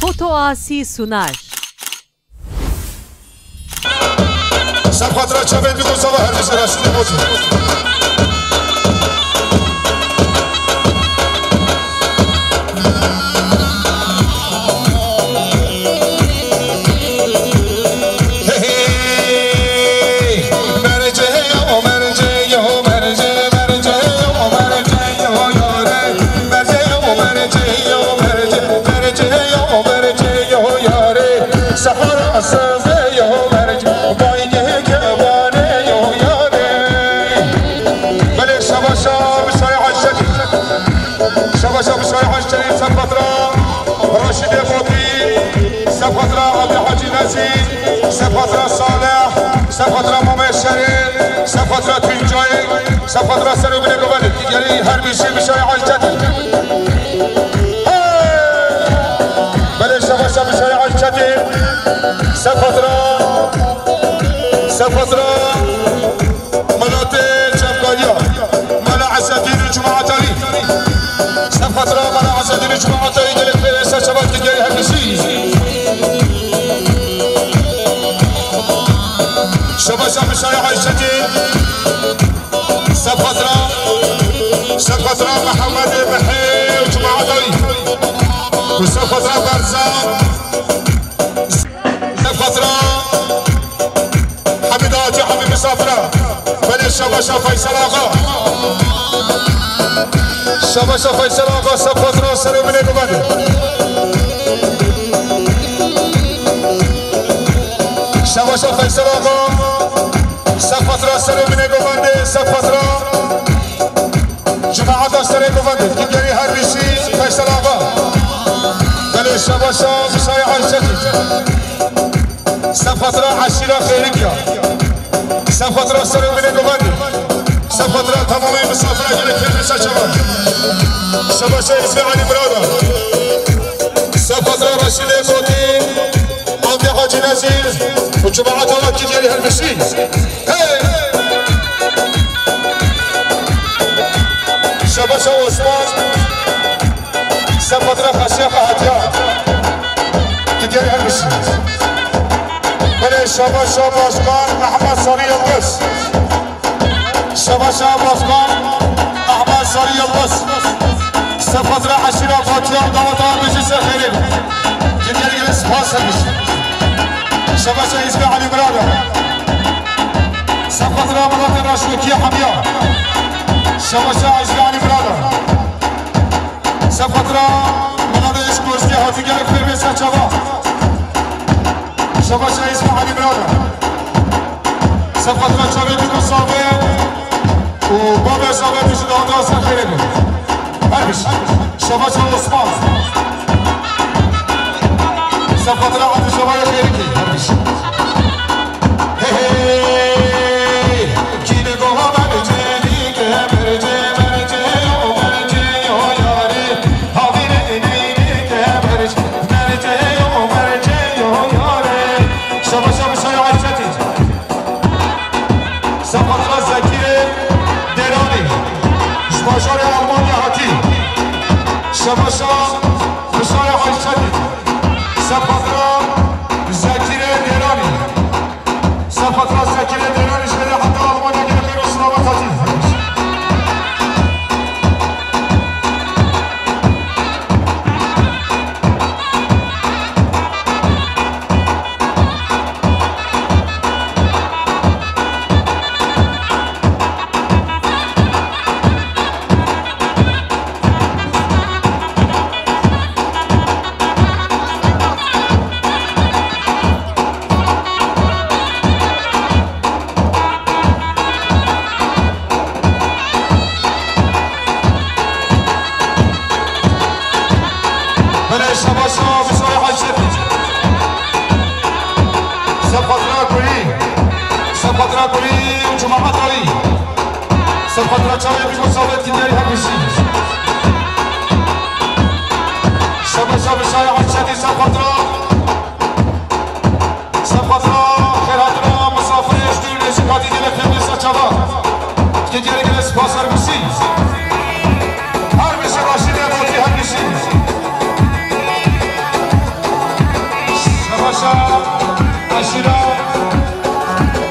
Foto Asi sunar. Sen fatura çabuk bir kursa var her şey rastlı bozu. سفطرة صالح سفطرة ممشرين سفطرة تنجاي سفطرة سلو بن قبل يعني هر بيشي بشاي عجتي بلش شباشا بشاي عجتي سفطرة مناطق شفقالية ملا عسادين الجماعة تاري سفطرة ملا عسادين الجماعة تاري قلت بلسة شباب تجاري هر بيشي شباشا بشاي عيشتي سفطرة محمد بحي وجماعة طريق وسفطرة برزان سفطرة حميداتي حبيب مسافرة بلي شباشا فيصل آغا شباشا فيصل آغا سفطرة سلو من قبل شباشا فيصل آغا سفطرة سلو من قبل سفطرة جماعة سلو قبل تجري هر بيشي فيصل آغا بلي شباشا بشاي عيشتي سفطرة عشيرة خيرية سفطرة سلو من قبل سفطرة تمامي مسافرة جلك في شباب شباشا اسمي علي برادا سفطرة رشيدة قوتي عمدي حاجي نزيل وجماعة الله تجري هر بيشي شباشا وعثمان سفطرة خشيخة هديات تجري هر بيشي بلي شباشا باشقان أحمد صري البس شباشا باشقان أحمد صري البس سفطرة عشيرة فاتية دواتار بيجي سخيرين تجري سباس هر بيشي شباشا اسمي علي برادا سفطرة مناطق راشوكية حمية شباشا اسمي علي برادا سفطرة مناطق اشكوزكي هاتيجارك في بيسا شبا شباشا اسمي علي برادا سفطرة شبابي مصابي وبابا شبابي شدهاتا سخيرين هربش شباشا عثمان سفطرة عبد شباب خيركي هربش سفطرة زكية دراني شباشا ألمانيا هاتي شباشا بشاي عيشتي سفطرة زكية دراني سفطرة زكية دراني شبه حتى ألمانيا كده خير وسلامات هاتي شباشا بشاي عيشتي سفطرة كلي وجماعة طريق سفطرة شاوي بمصابة كنيري هربشي شباشا بشاي عيشتي سفطرة خيراتنا مسافر يشتون نشيقاتي دي لفهم لسا شباب كنيري جلس باس هربشي هربشي راشيدي بوتي هربشي شباشا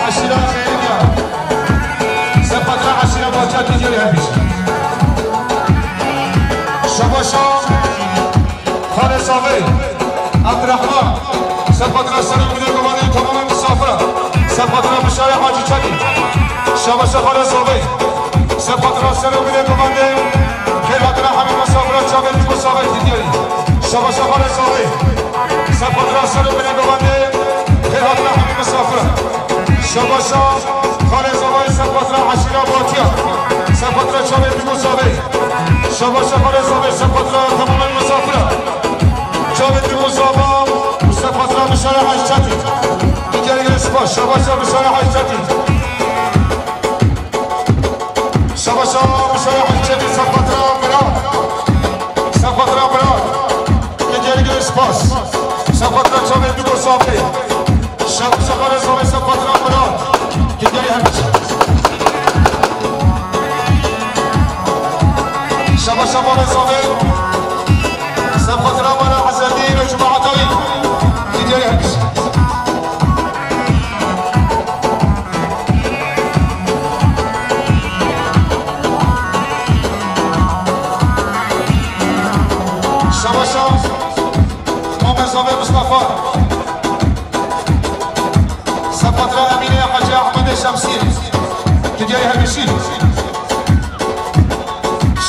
عشرة خيرية سبتنا عشرة باجات تجري هبيش شباشا خالص صافي عبد الرحمن سبتنا سلام من الجمال تمام مسافرة سبتنا بشارع حاجي شادي شباشا خالص صافي سبتنا سلام من الجمال خيراتنا همي مسافرة شابل مسافرة تجري شباشا خالص صافي سبتنا سلام من الجمال خيراتنا همي مسافرة شباشا خالص صافي سبتنا عشرة باجات سبتنا شابل مسافرة شباشا خالص صافي سبتنا تمام مسافرة شابل مسافرة سبتنا بشارع حاجي شادي تجري الاسبوع شباشا بشارع حاجي شادي شباشا بشارع حاجي شادي سبتنا براد تجري الاسبوع سبتنا شابل مسافرة شباشا خالص صافي سبتنا براد تجري هبيش شباشا خالص صافي سبتنا مرا عزدين وجماعة طريق تجري هبيش شباشا محمد صافي مصطفى سبتنا أمينة حاجة أحمد الشمسي تجري هبيشي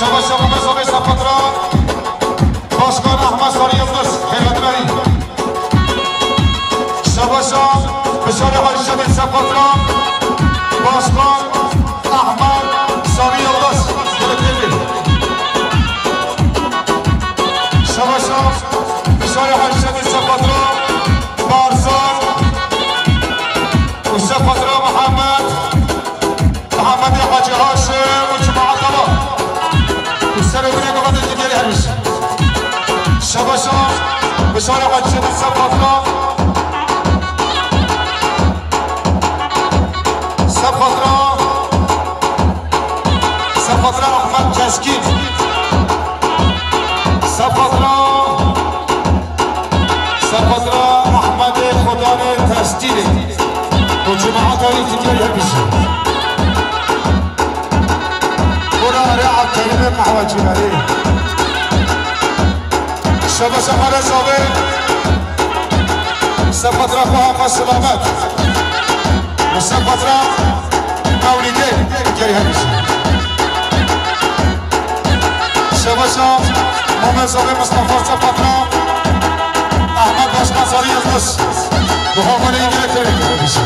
شباشا محمد صافي سبتنا باشقان احمد ساری یلدز خیراتنایی شباشا بشارع حاجی شادی سبتنا باشقان احمد ساری یلدز خیراتنایی شباشا بشارع حاجی شادی سبتنا بارزان و سبتنا محمد حاجی هاشم و جماعة الله و سر بینه قبض دیگری همیش شباشا بشارع حاجی شادی سبتنا احمد کسکین سبتنا احمد خدان تشتیری و جماعت هایی تجاری همیشه برا رعب کلمه محوجی بری شباشا خالص صافي سبتنا خواه سلامت و سبتنا مولده تجاری همیشه شباشا محمد صافي مصطفى سبتنا احمد باشقان ساری یلدز و حامان اینگره تجاری همیشه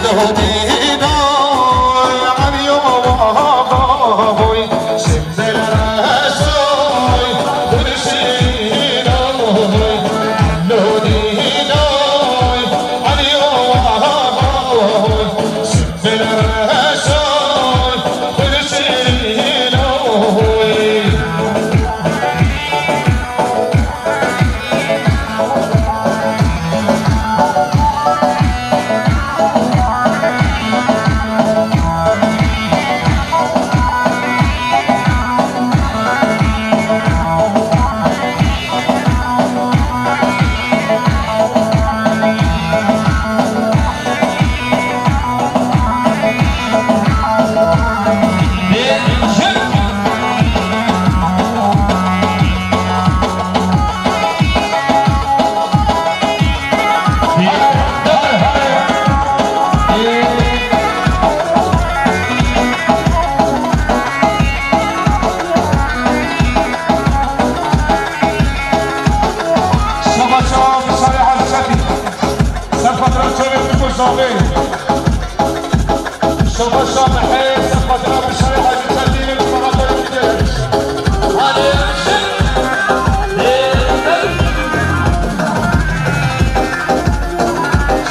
هدينا علي وابوي شمل راسي ونسينا هدينا علي وابوي شمل راسي ونسينا شباشا محيط سبتنا بشارع حاجي شادي وجماعة طريق تجاري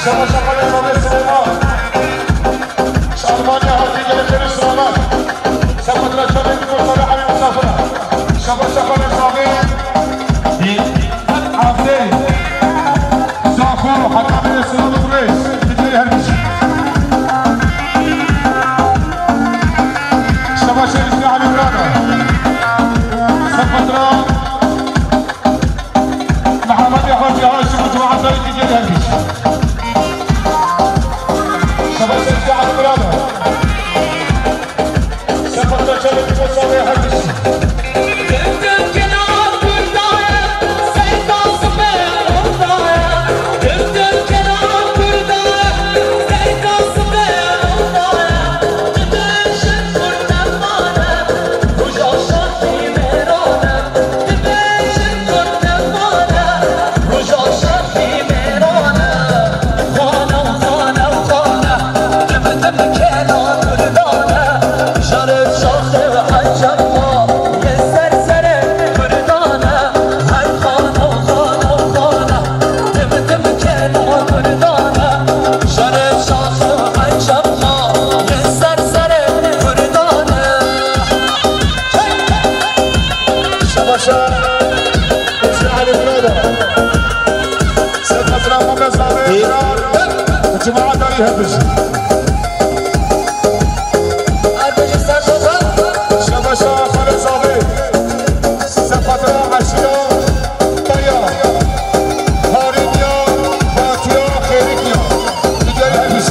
شباشا خالص صافي سليمان شعبانيا هاتي جلسة سلامات سبتنا شادي بشارع حاجي مسافرة شباشا خالص صافي عفدي زعفر حتى من السلام الرئيس تجاري هرمشي عليها بس شبشا خالد صابر سفترة عشرة طيا هارينيا باتيا خيرينيا تجاري بس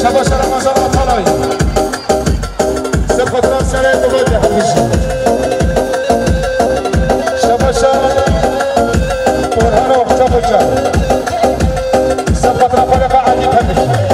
شبشا رمضان طلاي سفترة سنة بغداد بس شبشا ورهنا وقتا بجا سفترة فرقة عادي تبش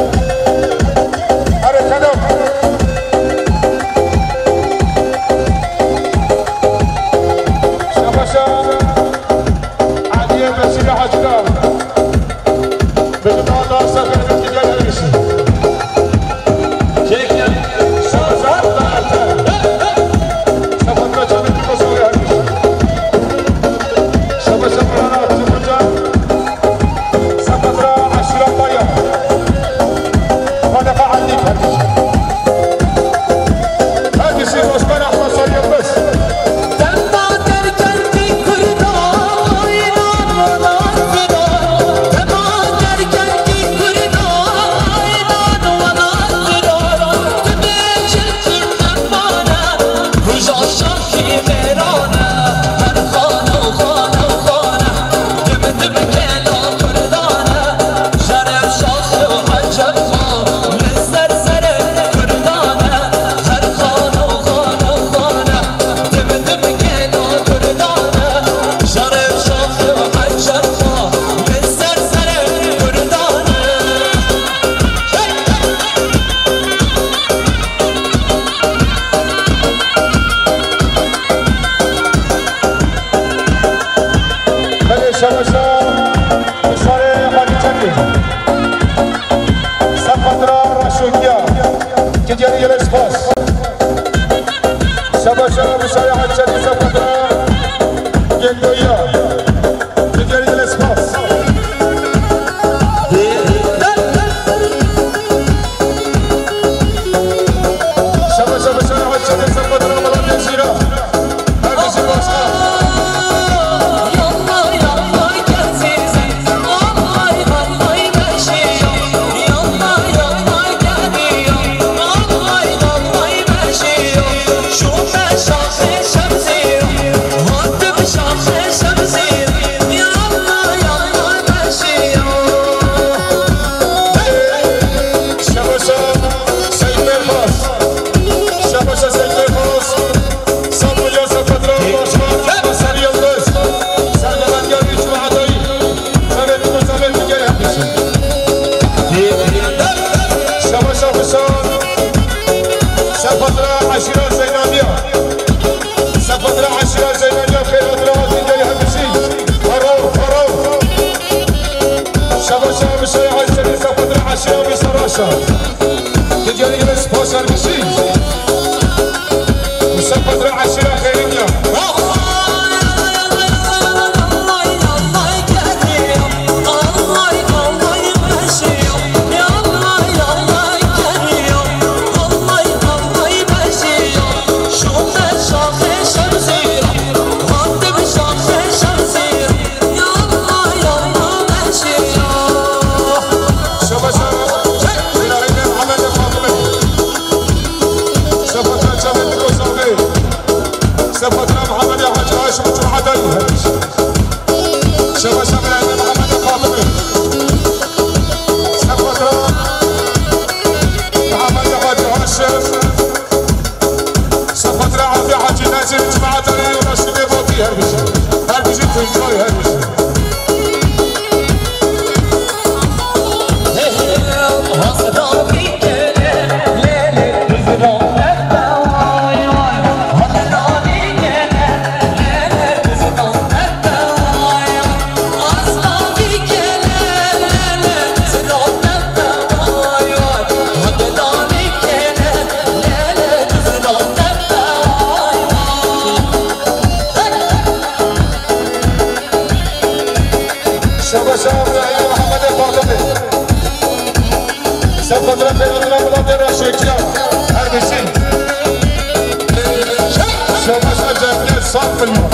صف الماء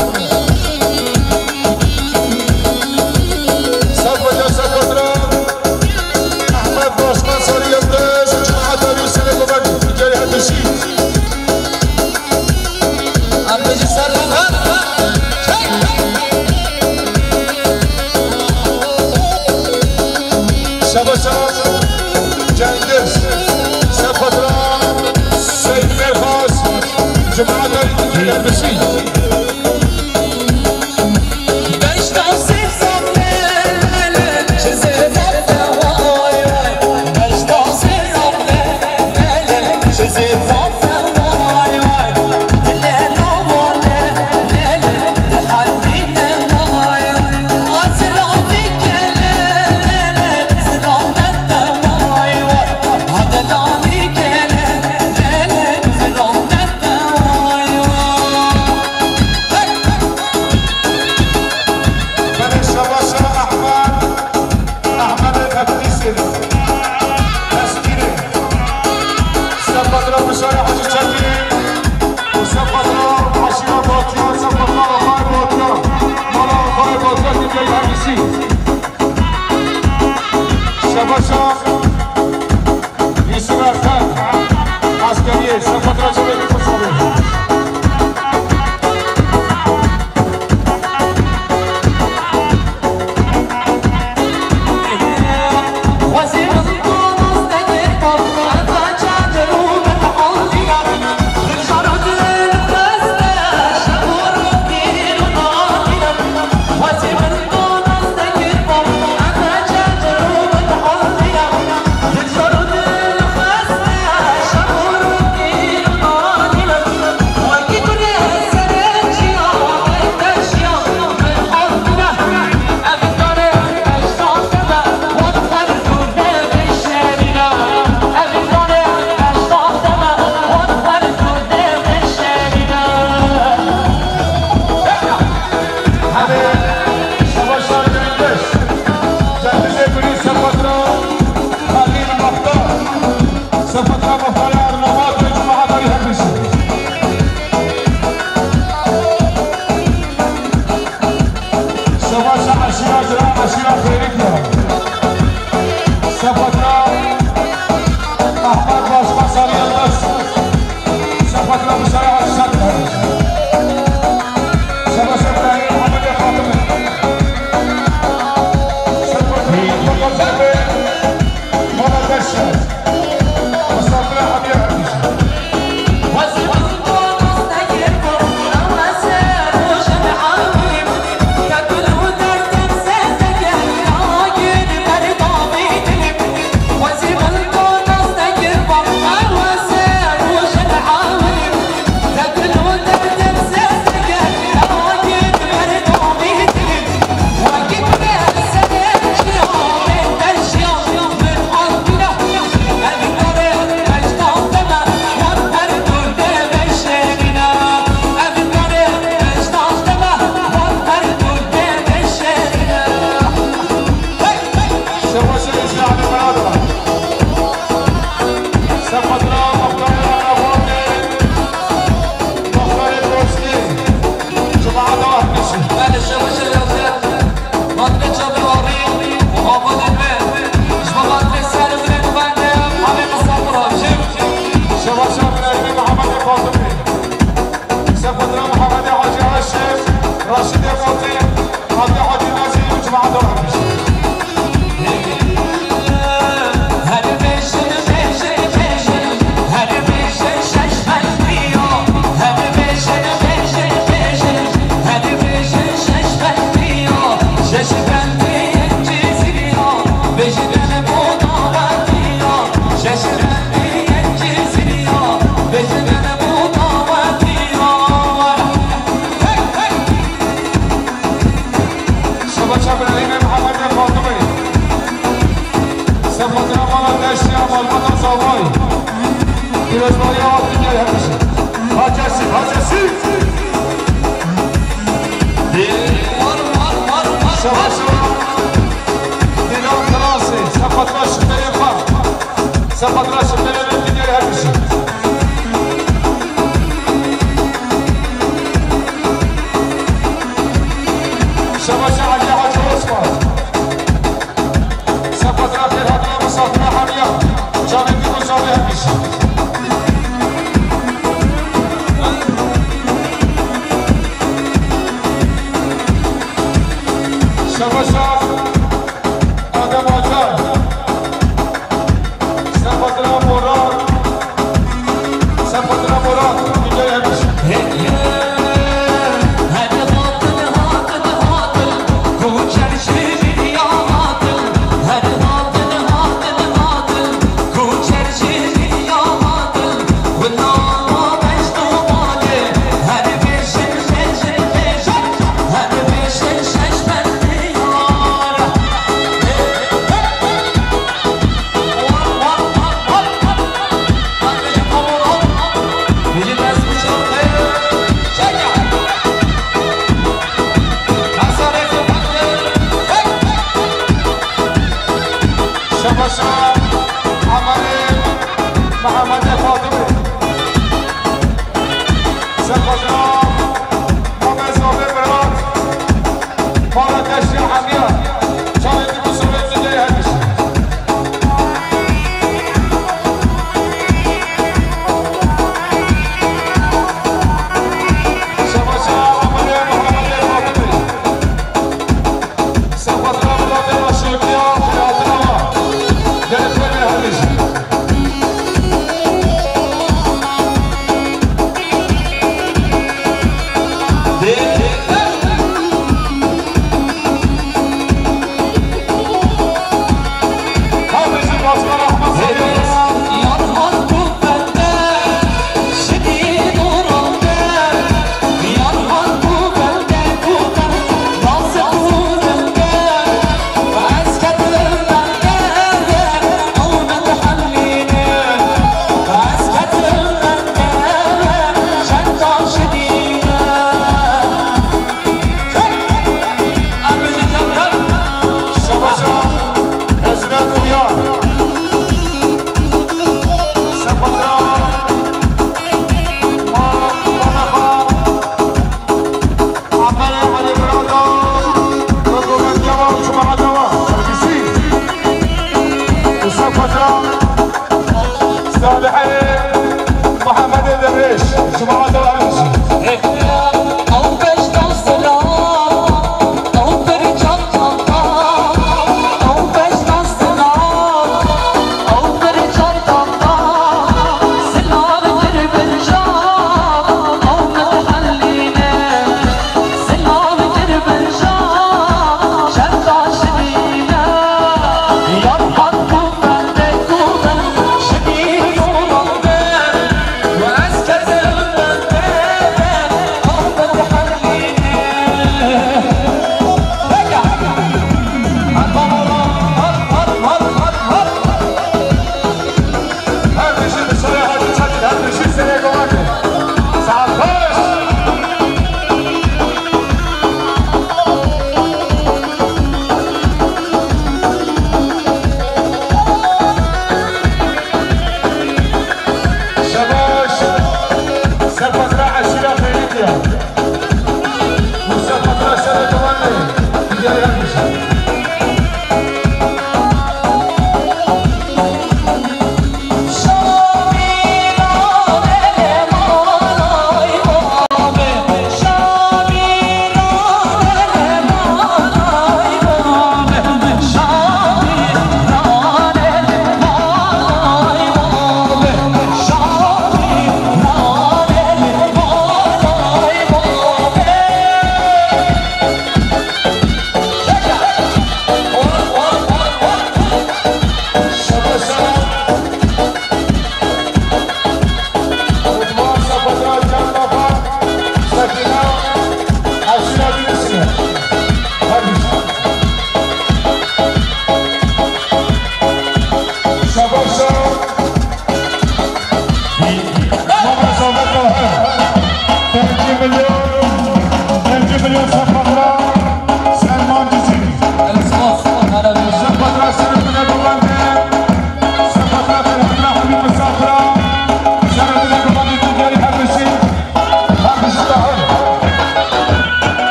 صف شباشان جنگس سفدران سید مرخاص جماعت داری بسی شباشان آدم آجان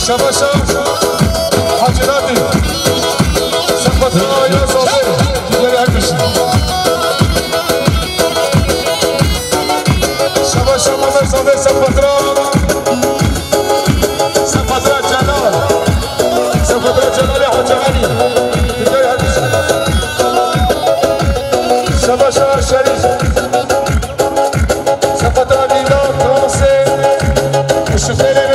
شباشا حاجراتي سفترة يا صوفي يا هكذا شباشا ماما صوفي سفترة جلال سفترة جلال يا حاج علي يا هكذا شباشا شريف سفترة دينا فرنسي الشفير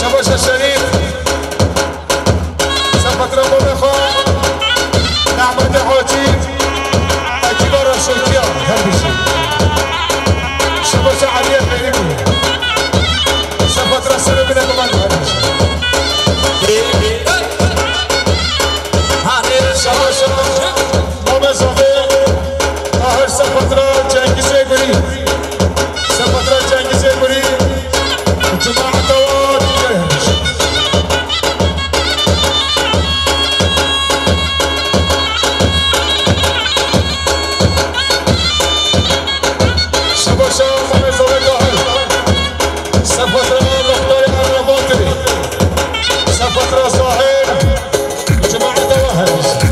شباشا شريف سفترة مبخا أحمد حوتي أكبر شوكيا هربشي شباشا علي الحريمي سفترة سنة من المال هربشي شباشا ماما صغير آخر سفترة جنگي سيبري سفترة جنگي سيبري جماعة دوات شباشا ماما صغير آخر سفترة مختار الرباطي سفترة صاحب جماعة دوات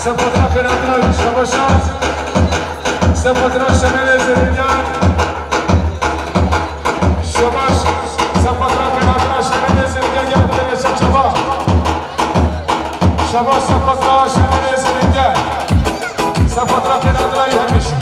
Se podrá خیراتنا شباشان سفاتنا شمال زرینیان شباش سفاتنا خیراتنا شمال زرینیان یا بودن شبا شباش سفاتنا شمال زرینیان سفاتنا خیراتنا یه همیشه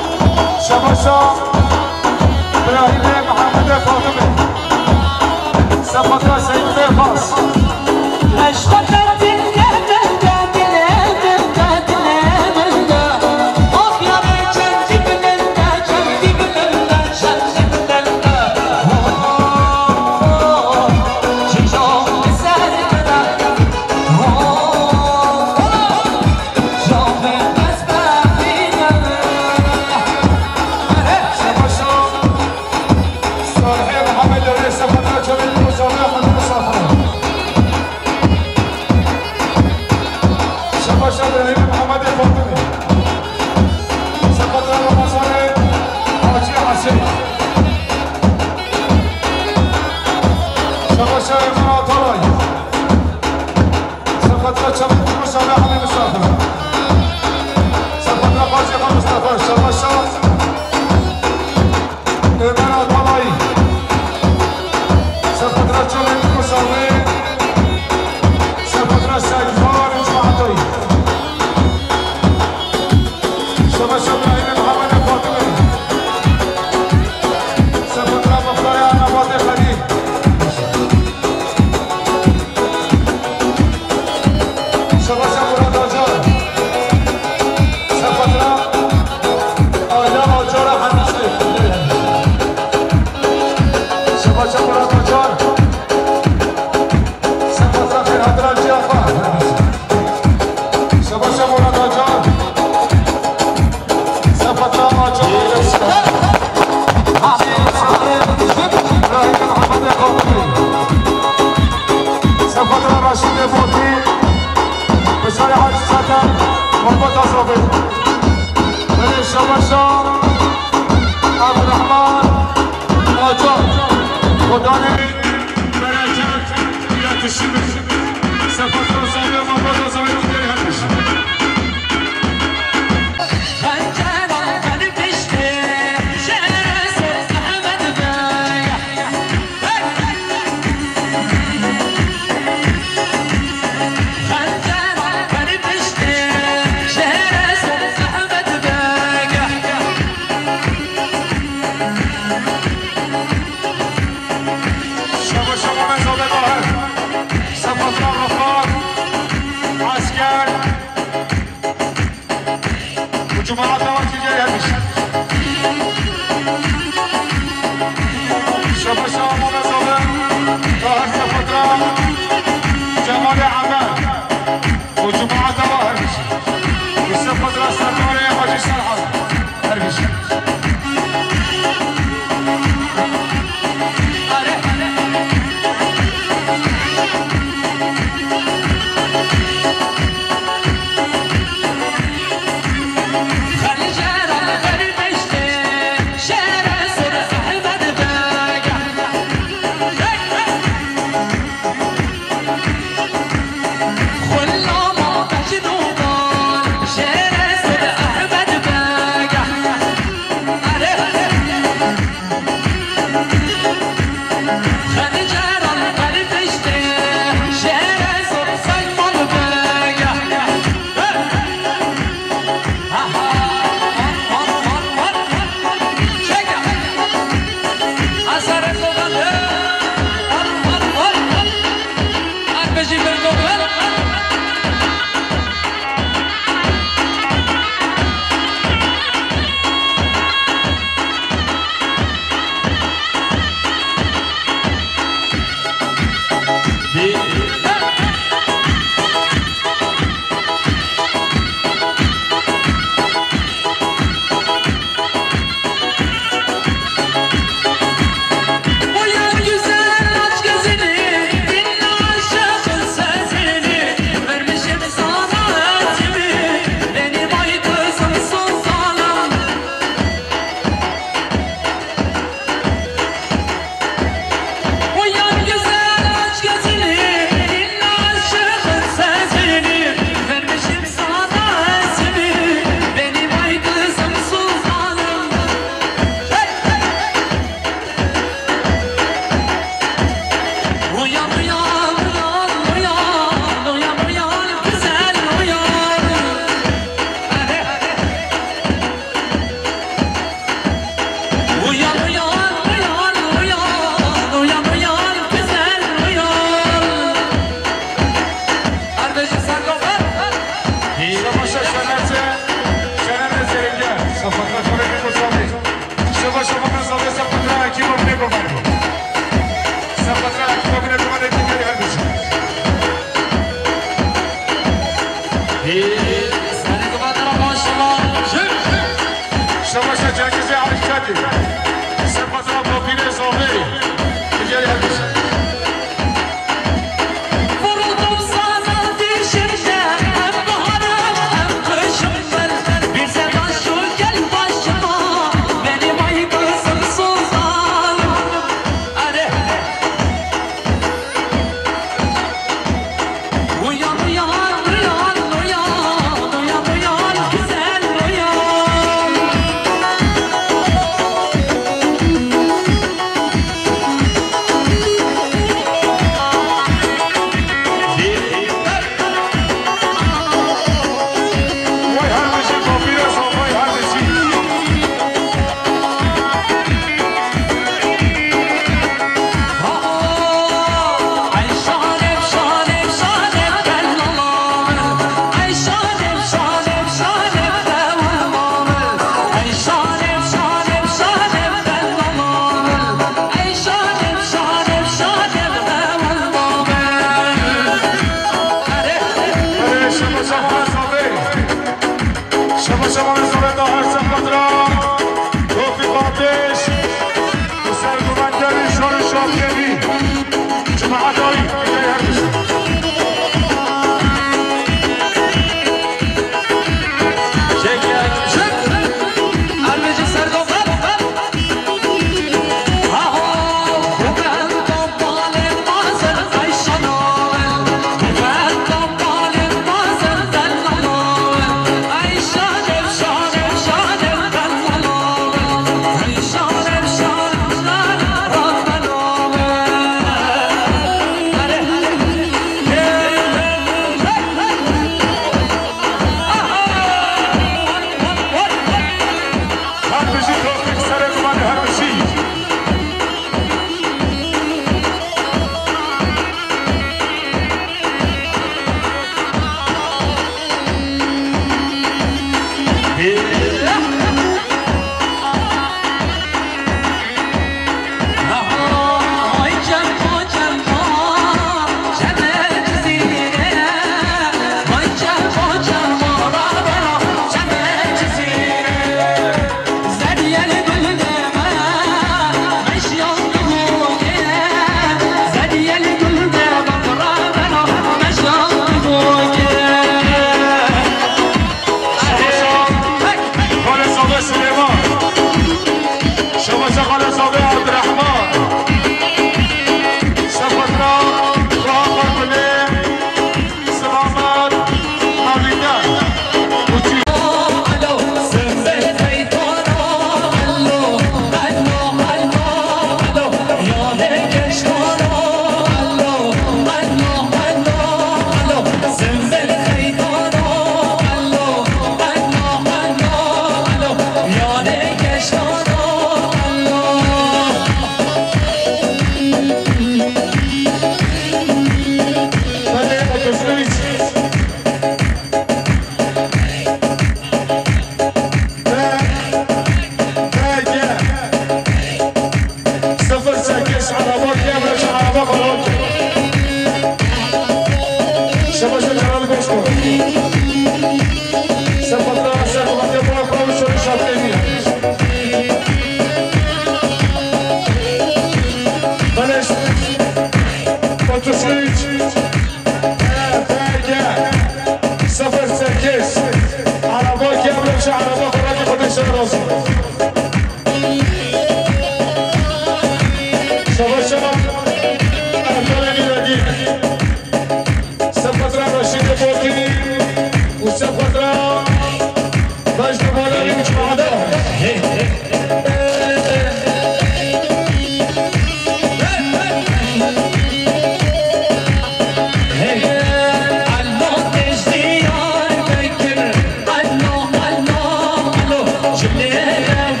Yeah.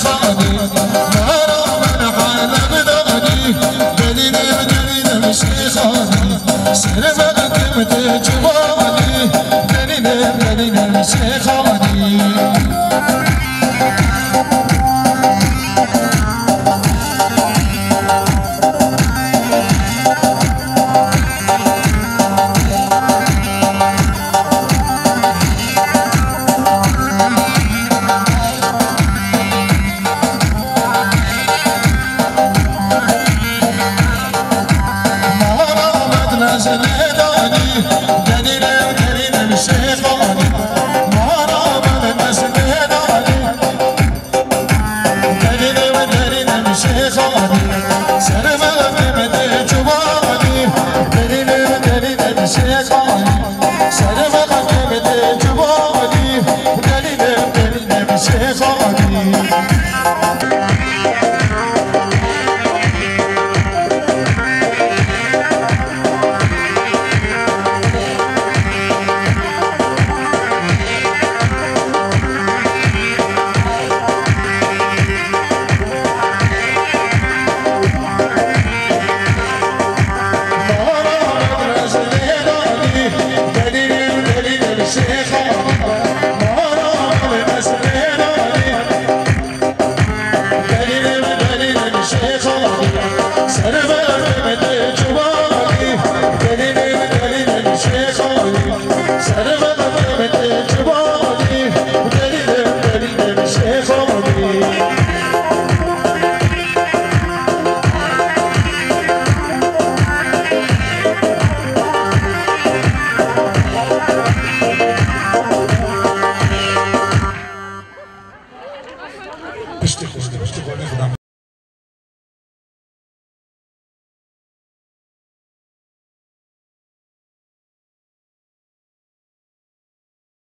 شيخاني نارا من عالم داني دليل دليل شيخاني سربك متجواني دليل دليل شيخاني شيخاني